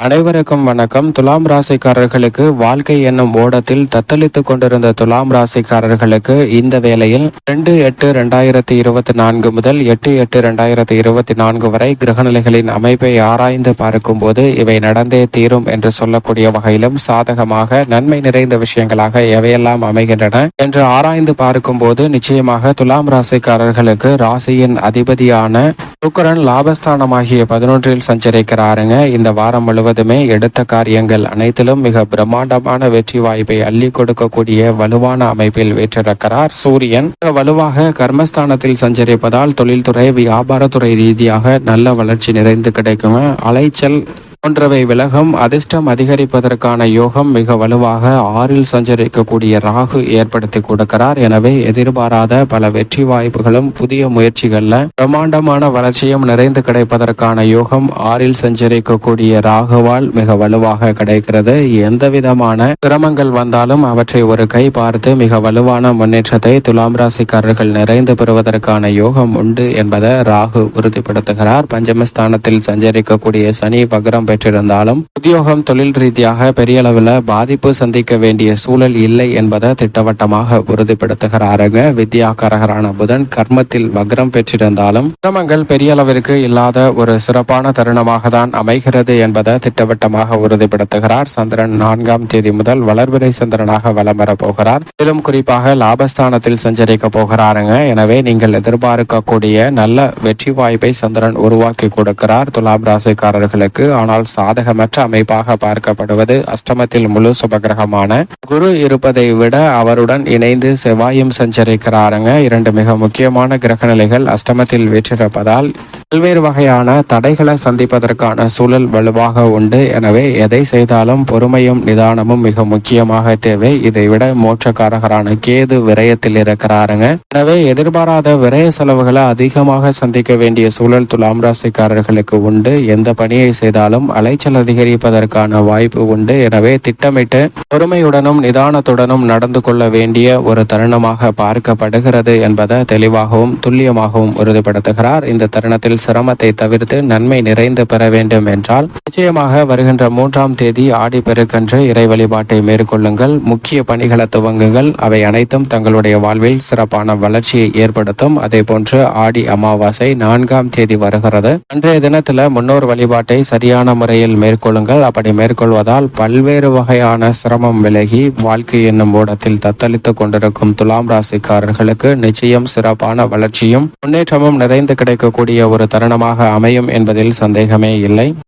அனைவருக்கும் வணக்கம். துலாம் ராசிக்காரர்களுக்கு வாழ்க்கை என்னும் ஓடத்தில் தத்தளித்துக் கொண்டிருந்த துலாம் ராசிக்காரர்களுக்கு இந்த வேளையில் 2/8/2024 முதல் 8/8/2024 வரை கிரகநிலைகளின் அமைப்பை ஆராய்ந்து பார்க்கும் போது இவை நடந்தே தீரும் என்று சொல்லக்கூடிய வகையிலும் சாதகமாக நன்மை நிறைந்த விஷயங்களாக எவையெல்லாம் அமைகின்றன என்று ஆராய்ந்து பார்க்கும் போது நிச்சயமாக துலாம் ராசிக்காரர்களுக்கு ராசியின் அதிபதியான சுக்கிரன் லாபஸ்தானமாகிய 11 சஞ்சரிக்கிறாருங்க. இந்த வாரம் முழுவதுமே எடுத்த காரியங்கள் அனைத்திலும் மிக பிரம்மாண்டமான வெற்றி வாய்ப்பை அள்ளி கொடுக்கக்கூடிய வலுவான அமைப்பில் வீற்றிருக்கிறார். சூரியன் வலுவாக கர்மஸ்தானத்தில் சஞ்சரிப்பதால் தொழில்துறை வியாபாரத்துறை ரீதியாக நல்ல வளர்ச்சி நிறைந்து கிடைக்குங்க. அலைச்சல் போன்றவை விலகும். அதிர்ஷ்டம் அதிகரிப்பதற்கான யோகம் மிக வலுவாக 6 சஞ்சரிக்கக்கூடிய ராகு ஏற்படுத்தி கொடுக்கிறார். எனவே எதிர்பாராத பல வெற்றி வாய்ப்புகளும் புதிய முயற்சிகள்ல பிரம்மாண்டமான வளர்ச்சியும் நிறைந்து கிடைப்பதற்கான யோகம் 6 சஞ்சரிக்கக்கூடிய ராகுவால் மிக வலுவாக கிடைக்கிறது. எந்த விதமான சிரமங்கள் வந்தாலும் அவற்றை ஒரு கை பார்த்து மிக வலுவான முன்னேற்றத்தை துலாம் ராசிக்காரர்கள் நிறைந்து பெறுவதற்கான யோகம் உண்டு என்பதை ராகு உறுதிப்படுத்துகிறார். பஞ்சமஸ்தானத்தில் சஞ்சரிக்கக்கூடிய சனி வக்ரம் பெற்றிருந்தாலும் உத்தியோகம் தொழில் ரீதியாக பெரிய அளவில் பாதிப்பு சந்திக்க வேண்டிய சூழல் இல்லை என்பதை திட்டவட்டமாக உறுதிப்படுத்துகிறாருங்க. வித்யாகாரகரான புதன் கர்மத்தில் வக்ரம் பெற்றிருந்தாலும் சிரமங்கள் பெரிய அளவிற்கு இல்லாத ஒரு சிறப்பான தருணமாக தான் அமைகிறது என்பதை திட்டவட்டமாக உறுதிப்படுத்துகிறார். சந்திரன் 4ஆம் தேதி முதல் வளர்பிறை சந்திரனாக வலம் வரப் போகிறார். மேலும் குறிப்பாக லாபஸ்தானத்தில் சஞ்சரிக்க போகிறாருங்க. எனவே நீங்கள் எதிர்பார்க்கக்கூடிய நல்ல வெற்றி வாய்ப்பை சந்திரன் உருவாக்கி கொடுக்கிறார் துலாம் ராசிக்காரர்களுக்கு. ஆனால் சாதகமற்ற அமைப்பாக பார்க்கப்படுவது அஷ்டமத்தில் முழு சுபகிரகமான குரு இருப்பதை விட அவருடன் இணைந்து செவ்வாயும் சஞ்சரிக்கிறாருங்க. 2 மிக முக்கியமான கிரக நிலைகள் அஷ்டமத்தில் வீற்றிருப்பதால் பல்வேறு வகையான தடைகளை சந்திப்பதற்கான சூழல் வலுவாக உண்டு. எனவே எதை செய்தாலும் பொறுமையும் நிதானமும் மிக முக்கியமாக தேவை. இதை விட மோட்சக்காரகரான கேது விரயத்தில் இருக்கிறாருங்க. எனவே எதிர்பாராத விரய செலவுகளை அதிகமாக சந்திக்க வேண்டிய சூழல் துலாம் ராசிக்காரர்களுக்கு உண்டு. எந்த பணியை செய்தாலும் அலைச்சல் அதிகரிப்பதற்கான வாய்ப்பு உண்டு. எனவே திட்டமிட்டு பொறுமையுடனும் நிதானத்துடனும் நடந்து கொள்ள வேண்டிய ஒரு தருணமாக பார்க்கப்படுகிறது என்பதை தெளிவாகவும் துல்லியமாகவும் உறுதிப்படுத்துகிறார். இந்த தருணத்தில் சிரமத்தை தவிர்த்து நன்மை நிறைந்து பெற வேண்டும் என்றால் நிச்சயமாக வருகின்ற 3ஆம் தேதி ஆடி பெருக்கன்று இறை வழிபாட்டை மேற்கொள்ளுங்கள். முக்கிய பணிகளை துவங்குங்கள். அவை அனைத்தும் தங்களுடைய வாழ்வில் சிறப்பான வளர்ச்சியை ஏற்படுத்தும். அதே போன்று ஆடி அமாவாசை 4ஆம் தேதி வருகிறது. அன்றைய தினத்துல முன்னோர் வழிபாட்டை சரியான முறையில் மேற்கொள்ளுங்கள். அப்படி மேற்கொள்வதால் பல்வேறு வகையான சிரமம் விலகி வாழ்க்கை என்னும் ஓடத்தில் தத்தளித்துக் கொண்டிருக்கும் துலாம் ராசிக்காரர்களுக்கு நிச்சயம் சிறப்பான வளர்ச்சியும் முன்னேற்றமும் நிறைந்து கிடைக்கக்கூடிய ஒரு தருணமாக அமையும் என்பதில் சந்தேகமே இல்லை.